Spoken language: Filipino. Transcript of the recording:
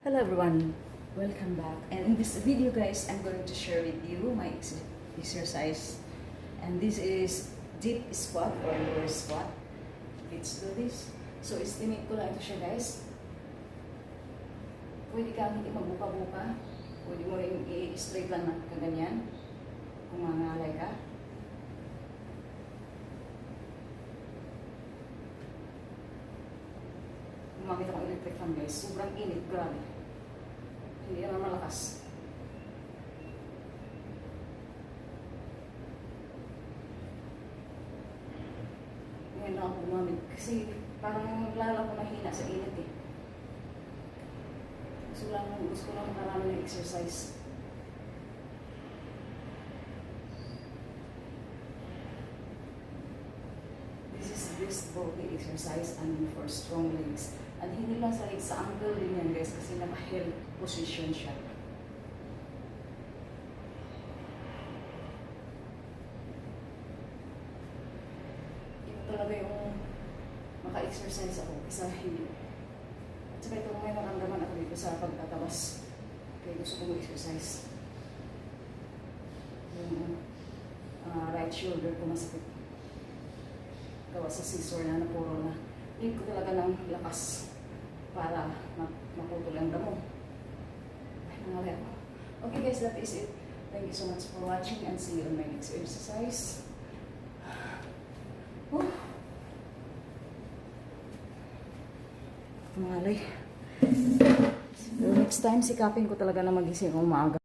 Hello everyone, welcome back. And in this video guys, I'm going to share with you my exercise. And this is deep squat or lower squat. Let's do this. So estimate ko lang ito siya guys. Pwede kang hindi magbuka-buka. Pwede mo rin i-straight lang na kaganyan. Kung mangalay ka. Gumamit akong electric fan guys. Sobrang init, grabe. Hindi naman malakas. Ngayon lang ako gumamit. Kasi parang lala ko mahina sa init eh. Gusto ko lang marami ng exercise. This is wrist body exercise and for strong legs. At hindi lang sa legs, sa ankle din yan guys kasi naka-held position siya. Ito talaga yung maka-exercise ako kasi hindi. At saka ito may naramdaman ako dito sa pagtatawas. Kaya gusto ko mag-exercise. Yung right shoulder ko masakit. Gawa sa scissor na napuro na. Need ko talaga ng lakas para maputol ang damo. Ay, nangalay ako. Okay guys, that is it. Thank you so much for watching and see you on my next exercise. Nangalay. So next time, sikapin ko talaga na magising umaga.